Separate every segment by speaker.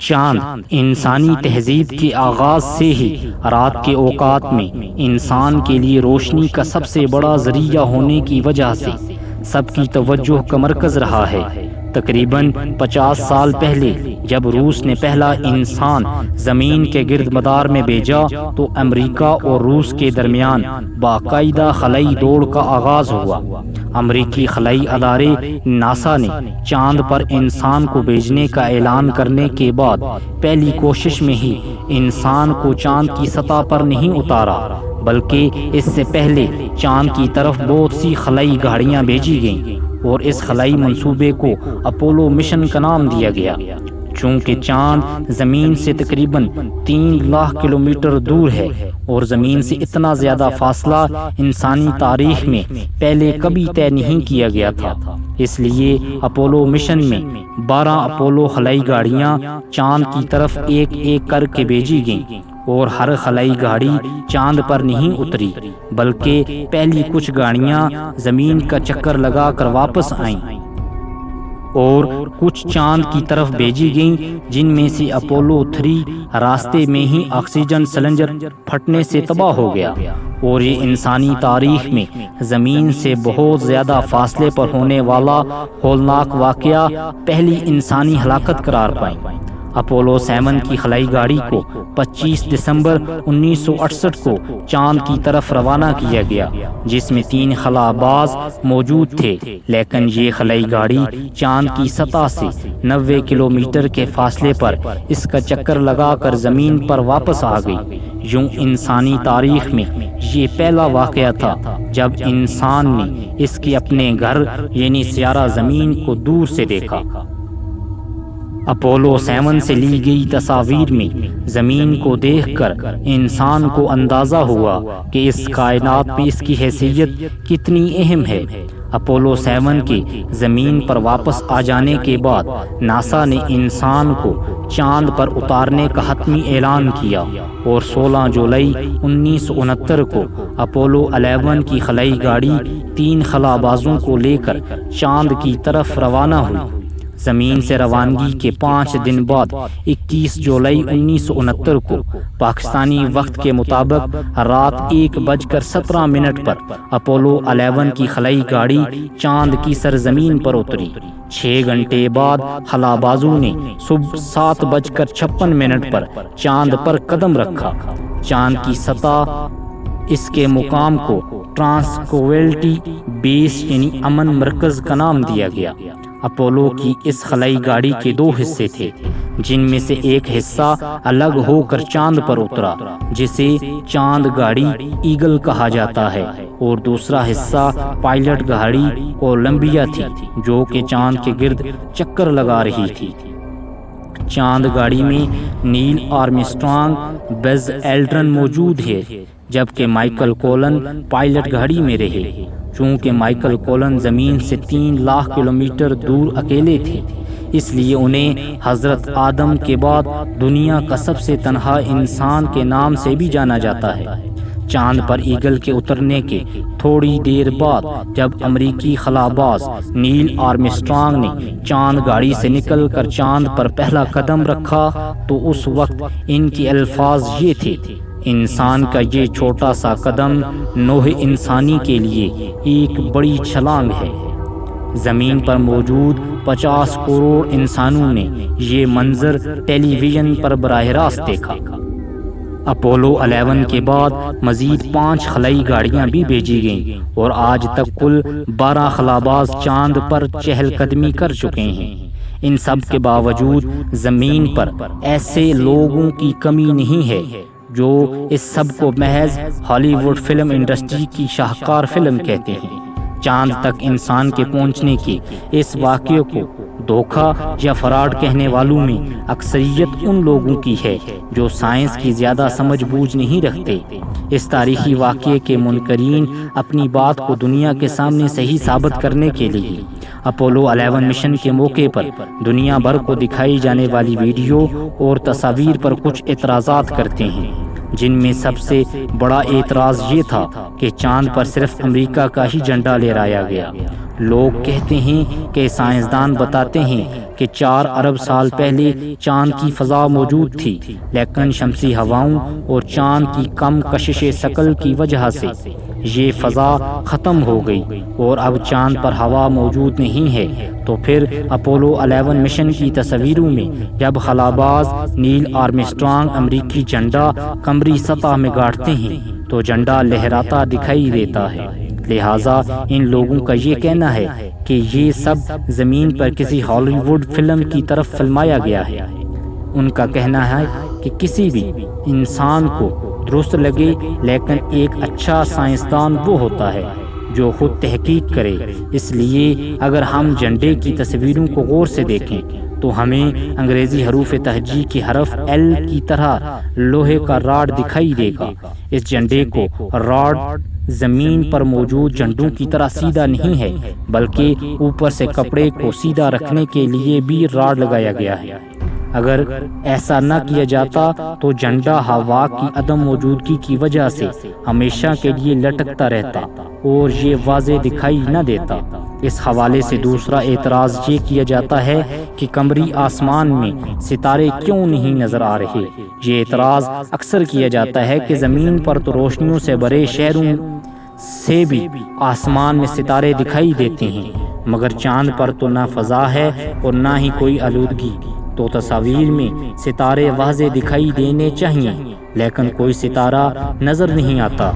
Speaker 1: چاند انسانی تہذیب کے آغاز سے ہی رات کے اوقات میں انسان کے لیے روشنی کا سب سے بڑا ذریعہ ہونے کی وجہ سے سب کی توجہ کا مرکز رہا ہے۔ تقریباً 50 سال پہلے جب روس نے پہلا انسان زمین کے گرد مدار میں بھیجا تو امریکہ اور روس کے درمیان باقاعدہ خلائی دوڑ کا آغاز ہوا۔ امریکی خلائی ادارے ناسا نے چاند پر انسان کو بھیجنے کا اعلان کرنے کے بعد پہلی کوشش میں ہی انسان کو چاند کی سطح پر نہیں اتارا، بلکہ اس سے پہلے چاند کی طرف بہت سی خلائی گاڑیاں بھیجی گئیں اور اس خلائی منصوبے کو اپولو مشن کا نام دیا گیا۔ چونکہ چاند زمین سے تقریباً 3 لاکھ کلومیٹر دور ہے اور زمین سے اتنا زیادہ فاصلہ انسانی تاریخ میں پہلے کبھی طے نہیں کیا گیا تھا، اس لیے اپولو مشن میں 12 اپولو خلائی گاڑیاں چاند کی طرف ایک ایک کر کے بھیجی گئیں اور ہر خلائی گاڑی چاند پر نہیں اتری، بلکہ پہلی کچھ گاڑیاں زمین کا چکر لگا کر واپس آئیں اور کچھ چاند کی طرف بھیجی گئیں، جن میں سے اپولو 3 راستے میں ہی آکسیجن سلنڈر پھٹنے سے تباہ ہو گیا، اور یہ انسانی تاریخ میں زمین سے بہت زیادہ فاصلے پر ہونے والا ہولناک واقعہ پہلی انسانی ہلاکت قرار پائیں۔ اپولو 7 کی خلائی گاڑی کو 25 دسمبر 1968 کو چاند کی طرف روانہ کیا گیا، جس میں 3 خلا باز موجود تھے، لیکن یہ خلائی گاڑی چاند کی سطح سے 90 کلومیٹر کے فاصلے پر اس کا چکر لگا کر زمین پر واپس آ گئی۔ یوں انسانی تاریخ میں یہ پہلا واقعہ تھا جب انسان نے اس کے اپنے گھر یعنی سیارہ زمین کو دور سے دیکھا۔ اپولو 7 سے لی گئی تصاویر میں زمین کو دیکھ کر انسان کو اندازہ ہوا کہ اس کائنات میں اس کی حیثیت کتنی اہم ہے۔ اپولو 7 کے زمین پر واپس آ جانے کے بعد ناسا نے انسان کو چاند پر اتارنے کا حتمی اعلان کیا اور 16 جولائی 1969 کو اپولو 11 کی خلائی گاڑی 3 خلا بازوں کو لے کر چاند کی طرف روانہ ہوئی۔ زمین سے روانگی کے 5 دن بعد 21 جولائی 1969 کو پاکستانی وقت کے مطابق رات 1:17 پر اپولو 11 کی خلائی گاڑی چاند کی سرزمین پر اتری۔ 6 گھنٹے بعد خلا بازوں نے صبح 7:56 پر چاند پر قدم رکھا۔ چاند کی سطح اس کے مقام کو ٹرانکویلٹی بیس یعنی امن مرکز کا نام دیا گیا۔ اپولو کی اس خلائی گاڑی کے 2 حصے تھے، جن میں سے ایک حصہ الگ ہو کر چاند پر اترا، جسے چاند گاڑی ایگل کہا جاتا ہے، اور دوسرا حصہ پائلٹ گاڑی کولمبیا تھی، جو کہ چاند کے گرد چکر لگا رہی تھی۔ چاند گاڑی میں نیل آرمسٹرانگ، بز ایلڈرن موجود ہے، جبکہ مائیکل کولن پائلٹ گاڑی میں رہے۔ چونکہ مائیکل کولن زمین سے 3 لاکھ کلومیٹر دور اکیلے تھے، اس لیے انہیں حضرت آدم کے بعد دنیا کا سب سے تنہا انسان کے نام سے بھی جانا جاتا ہے۔ چاند پر ایگل کے اترنے کے تھوڑی دیر بعد جب امریکی خلاباز نیل آرمسٹرانگ نے چاند گاڑی سے نکل کر چاند پر پہلا قدم رکھا تو اس وقت ان کے الفاظ یہ تھے: انسان کا یہ چھوٹا سا قدم نوح انسانی کے لیے ایک بڑی چھلانگ ہے۔ زمین پر موجود 50 کروڑ انسانوں نے یہ منظر ٹیلی ویژن پر براہ راست دیکھا۔ اپولو 11 کے بعد مزید 5 خلائی گاڑیاں بھی بھیجی گئیں اور آج تک کل 12 خلاباز چاند پر چہل قدمی کر چکے ہیں۔ ان سب کے باوجود زمین پر ایسے لوگوں کی کمی نہیں ہے جو اس سب کو محض ہالی ووڈ فلم انڈسٹری کی شاہکار فلم کہتے ہیں۔ چاند تک انسان کے پہنچنے کے اس واقعے کو دھوکہ یا فراڈ کہنے والوں میں اکثریت ان لوگوں کی ہے جو سائنس کی زیادہ سمجھ بوجھ نہیں رکھتے۔ اس تاریخی واقعے کے منکرین اپنی بات کو دنیا کے سامنے صحیح ثابت کرنے کے لیے اپولو 11 مشن کے موقع پر دنیا بھر کو دکھائی جانے والی ویڈیو اور تصاویر پر کچھ اعتراضات کرتے ہیں، جن میں سب سے بڑا اعتراض یہ تھا کہ چاند پر صرف امریکہ کا ہی جھنڈا لہرایا گیا، لوگ کہتے ہیں کہ سائنسدان بتاتے ہیں کہ 4 ارب سال پہلے چاند کی فضا موجود تھی، لیکن شمسی ہواؤں اور چاند کی کم کشش ثقل کی وجہ سے یہ فضا ختم ہو گئی اور اب چاند پر ہوا موجود نہیں ہے۔ تو پھر اپولو 11 مشن کی تصویروں میں جب خلاباز نیل آرمسٹرانگ امریکی جھنڈا قمری سطح میں گاڑتے ہیں تو جھنڈا لہراتا دکھائی دیتا ہے۔ لہٰذا ان لوگوں کا یہ کہنا ہے کہ یہ سب زمین پر کسی ہالی ووڈ فلم کی طرف فلمایا گیا ہے۔ ان کا کہنا ہے کہ کسی بھی انسان کو درست لگے، لیکن ایک اچھا سائنسدان وہ ہوتا ہے جو خود تحقیق کرے۔ اس لیے اگر ہم جھنڈے کی تصویروں کو غور سے دیکھیں تو ہمیں انگریزی حروف تہجی کے حرف ایل کی طرح لوہے کا راڈ دکھائی دے گا۔ اس جھنڈے کو راڈ زمین پر موجود جھنڈوں کی طرح سیدھا نہیں ہے، بلکہ اوپر سے کپڑے کو سیدھا رکھنے کے لیے بھی راڈ لگایا گیا ہے۔ اگر ایسا نہ کیا جاتا تو جھنڈا ہوا کی عدم موجودگی کی وجہ سے ہمیشہ کے لیے لٹکتا رہتا اور یہ واضح دکھائی نہ دیتا۔ اس حوالے سے دوسرا اعتراض یہ کیا جاتا ہے کہ قمری آسمان میں ستارے کیوں نہیں نظر آ رہے۔ یہ اعتراض اکثر کیا جاتا ہے کہ زمین پر تو روشنیوں سے بھرے شہروں سے بھی آسمان میں ستارے دکھائی دیتے ہیں، مگر چاند پر تو نہ فضا ہے اور نہ ہی کوئی آلودگی، تو تصاویر میں ستارے واضح دکھائی دینے چاہیے، لیکن کوئی ستارہ نظر نہیں آتا۔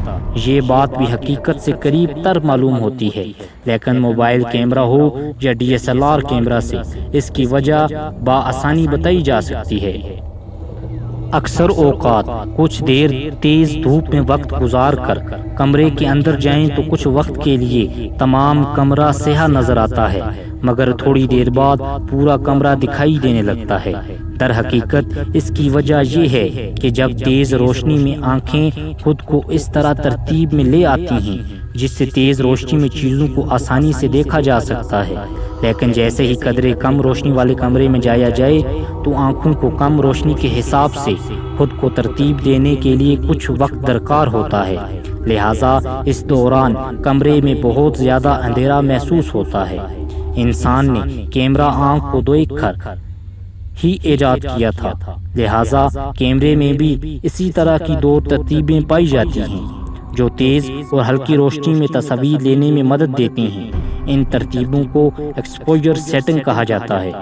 Speaker 1: یہ بات بھی حقیقت سے قریب تر معلوم ہوتی ہے، لیکن موبائل کیمرہ ہو یا DSLR کیمرہ سے اس کی وجہ بآسانی بتائی جا سکتی ہے۔ اکثر اوقات کچھ دیر تیز دھوپ میں وقت گزار کر کمرے کے اندر جائیں تو کچھ وقت کے لیے تمام کمرہ سیاہ نظر آتا ہے، مگر تھوڑی دیر بعد پورا کمرہ دکھائی دینے لگتا ہے۔ در حقیقت اس کی وجہ یہ ہے کہ جب تیز روشنی میں آنکھیں خود کو اس طرح ترتیب میں لے آتی ہیں جس سے تیز روشنی میں چیزوں کو آسانی سے دیکھا جا سکتا ہے، لیکن جیسے ہی قدرے کم روشنی والے کمرے میں جایا جائے تو آنکھوں کو کم روشنی کے حساب سے خود کو ترتیب دینے کے لیے کچھ وقت درکار ہوتا ہے۔ لہٰذا اس دوران کمرے میں بہت زیادہ اندھیرا محسوس ہوتا ہے۔ انسان نے کیمرہ آنکھ کو دیکھ کر ہی ایجاد کیا تھا، لہٰذا کیمرے میں بھی اسی طرح کی 2 ترتیبیں پائی جاتی ہیں جو تیز اور ہلکی روشنی میں تصاویر لینے میں مدد دیتی ہیں۔ ان ترتیبوں کو ایکسپوجر سیٹنگ کہا جاتا ہے۔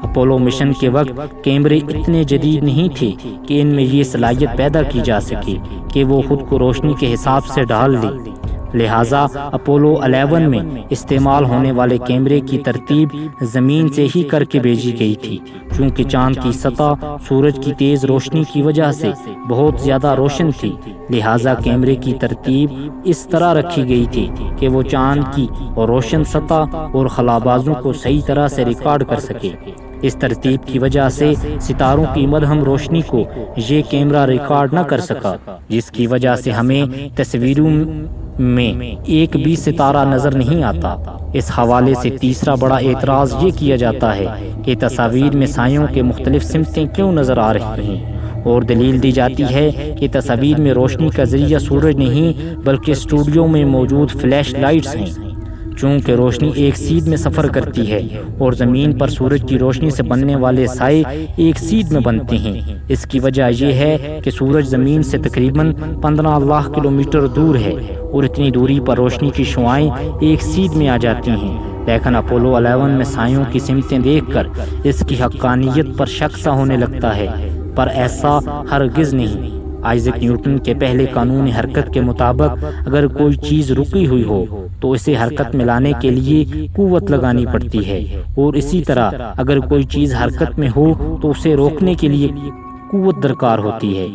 Speaker 1: اپولو مشن کے وقت کیمرے اتنے جدید نہیں تھے کہ ان میں یہ صلاحیت پیدا کی جا سکے کہ وہ خود کو روشنی کے حساب سے ڈھال لے۔ لہٰذا اپولو 11 میں استعمال ہونے والے کیمرے کی ترتیب زمین سے ہی کر کے بھیجی گئی تھی، چونکہ چاند کی سطح سورج کی تیز روشنی کی وجہ سے بہت زیادہ روشن تھی، لہٰذا کیمرے کی ترتیب اس طرح رکھی گئی تھی کہ وہ چاند کی روشن سطح اور خلابازوں کو صحیح طرح سے ریکارڈ کر سکے۔ اس ترتیب کی وجہ سے ستاروں کی مدھم روشنی کو یہ کیمرہ ریکارڈ نہ کر سکا، جس کی وجہ سے ہمیں تصویروں میں ایک بھی ستارہ نظر نہیں آتا۔ اس حوالے سے تیسرا بڑا اعتراض یہ کیا جاتا ہے کہ تصاویر میں سایوں کے مختلف سمتیں کیوں نظر آ رہی ہیں، اور دلیل دی جاتی ہے کہ تصاویر میں روشنی کا ذریعہ سورج نہیں بلکہ اسٹوڈیو میں موجود فلیش لائٹس ہیں۔ چونکہ روشنی ایک سیدھ میں سفر کرتی ہے اور زمین پر سورج کی روشنی سے بننے والے سائے ایک سیدھ میں بنتے ہیں، اس کی وجہ یہ ہے کہ سورج زمین سے تقریباً 15 لاکھ کلومیٹر دور ہے اور اتنی دوری پر روشنی کی شعاعیں ایک سیدھ میں آ جاتی ہیں۔ لیکن اپولو 11 میں سایوں کی سمتیں دیکھ کر اس کی حقانیت پر شک سا ہونے لگتا ہے، پر ایسا ہرگز نہیں۔ آئزیک نیوٹن کے پہلے قانون حرکت کے مطابق اگر کوئی چیز رکی ہوئی ہو تو اسے حرکت میں لانے کے لیے قوت لگانی پڑتی ہے، اور اسی طرح اگر کوئی چیز حرکت میں ہو تو اسے روکنے کے لیے قوت درکار ہوتی ہے۔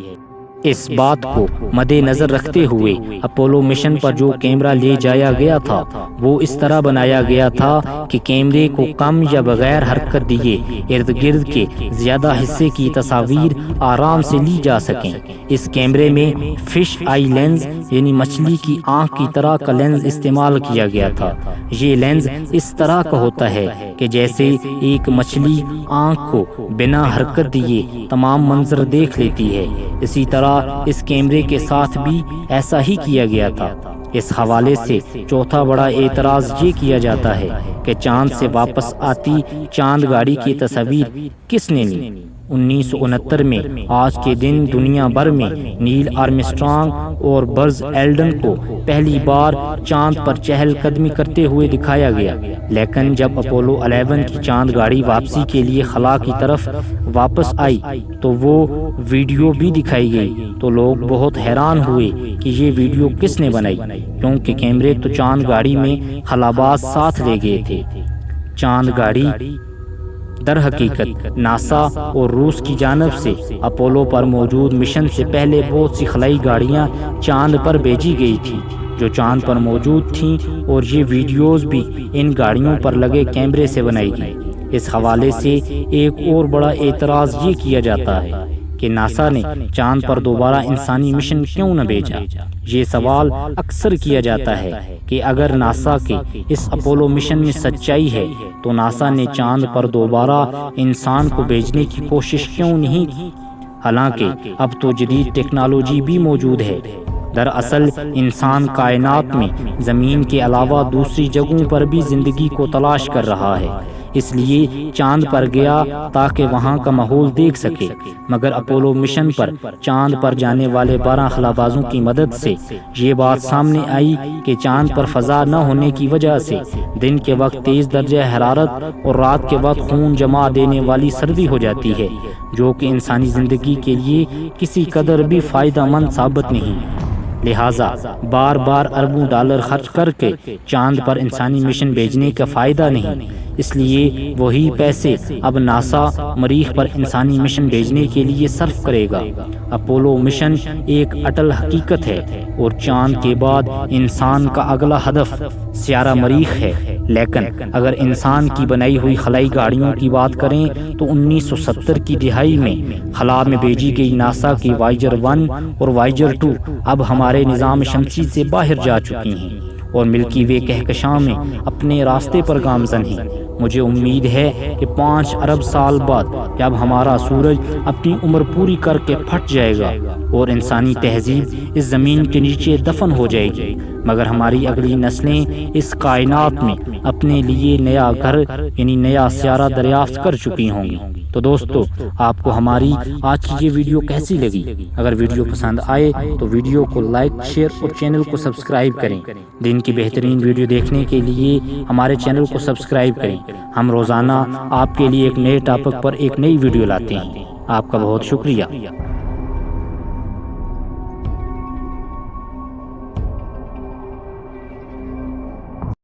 Speaker 1: اس بات کو مد نظر رکھتے ہوئے اپولو مشن پر جو کیمرہ لے جایا گیا تھا وہ اس طرح بنایا گیا تھا کہ کیمرے کو کم یا بغیر حرکت دیے ارد گرد کے زیادہ حصے کی تصاویر آرام سے لی جا سکیں۔ اس کیمرے میں فش آئی لینز یعنی مچھلی کی آنکھ کی طرح کا لینز استعمال کیا گیا تھا۔ یہ لینز اس طرح کا ہوتا ہے کہ جیسے ایک مچھلی آنکھ کو بنا حرکت دیے تمام منظر دیکھ لیتی ہے، اسی طرح اس کیمرے کے ساتھ بھی ایسا ہی کیا گیا تھا۔ اس حوالے سے چوتھا بڑا اعتراض یہ کیا جاتا ہے کہ چاند سے واپس آتی چاند گاڑی کی تصاویر کس نے لی؟ 1969 میں آج کے دن دنیا بھر میں نیل آرمسٹرانگ اور بز ایلڈن کو پہلی بار چاند پر چہل قدمی کرتے ہوئے دکھایا گیا، لیکن جب اپولو 11 کی چاند گاڑی واپسی کے لیے خلا کی طرف واپس آئی تو وہ ویڈیو بھی دکھائی گئی تو لوگ بہت حیران ہوئے کہ یہ ویڈیو کس نے بنائی، کیونکہ کیمرے تو چاند گاڑی میں خلاباز ساتھ لے گئے تھے۔ چاند گاڑی در حقیقت ناسا اور روس کی جانب سے اپولو پر موجود مشن سے پہلے بہت سی خلائی گاڑیاں چاند پر بھیجی گئی تھی جو چاند پر موجود تھیں، اور یہ ویڈیوز بھی ان گاڑیوں پر لگے کیمرے سے بنائی گئی۔ اس حوالے سے ایک اور بڑا اعتراض یہ کیا جاتا ہے کہ ناسا نے چاند پر دوبارہ انسانی مشن کیوں نہ بھیجا؟ یہ سوال اکثر کیا جاتا ہے کہ اگر ناسا کے اس اپولو مشن میں سچائی ہے تو ناسا نے چاند پر دوبارہ انسان کو بھیجنے کی کوشش کیوں نہیں کی؟ حالانکہ اب تو جدید ٹیکنالوجی بھی موجود ہے۔ دراصل انسان کائنات میں زمین کے علاوہ دوسری جگہوں پر بھی زندگی کو تلاش کر رہا ہے، اس لیے چاند پر گیا تاکہ وہاں کا ماحول دیکھ سکے، مگر اپولو مشن پر چاند پر جانے والے 12 خلابازوں کی مدد سے یہ بات سامنے آئی کہ چاند پر فضا نہ ہونے کی وجہ سے دن کے وقت تیز درجہ حرارت اور رات کے وقت خون جما دینے والی سردی ہو جاتی ہے، جو کہ انسانی زندگی کے لیے کسی قدر بھی فائدہ مند ثابت نہیں ہے۔ لہٰذا بار بار اربوں ڈالر خرچ کر کے چاند پر انسانی مشن بھیجنے کا فائدہ نہیں، اس لیے وہی پیسے اب ناسا مریخ پر انسانی مشن بھیجنے کے لیے صرف کرے گا۔ اپولو مشن ایک اٹل حقیقت ہے اور چاند کے بعد انسان کا اگلا ہدف سیارہ مریخ ہے، لیکن اگر انسان کی بنائی ہوئی خلائی گاڑیوں کی بات کریں تو 1970 کی دہائی میں خلا میں بھیجی گئی ناسا کی وائجر 1 اور وائجر 2 اب ہمارے نظام شمسی سے باہر جا چکی ہیں اور ملکی وے کہکشاں میں اپنے راستے پر گامزن ہیں۔ مجھے امید ہے کہ 5 ارب سال بعد جب ہمارا سورج اپنی عمر پوری کر کے پھٹ جائے گا اور انسانی تہذیب اس زمین کے نیچے دفن ہو جائے گی، مگر ہماری اگلی نسلیں اس کائنات میں اپنے لیے نیا گھر یعنی نیا سیارہ دریافت کر چکی ہوں گی۔ تو دوستو، آپ کو ہماری آج کی یہ ویڈیو کیسی لگی؟ اگر ویڈیو پسند آئے تو ویڈیو کو لائک، شیئر اور چینل کو سبسکرائب کریں۔ دن کی بہترین ویڈیو دیکھنے کے لیے ہمارے چینل کو سبسکرائب کریں۔ ہم روزانہ آپ کے لیے ایک نئے ٹاپک پر ایک نئی ویڈیو لاتے ہیں۔ آپ کا بہت شکریہ۔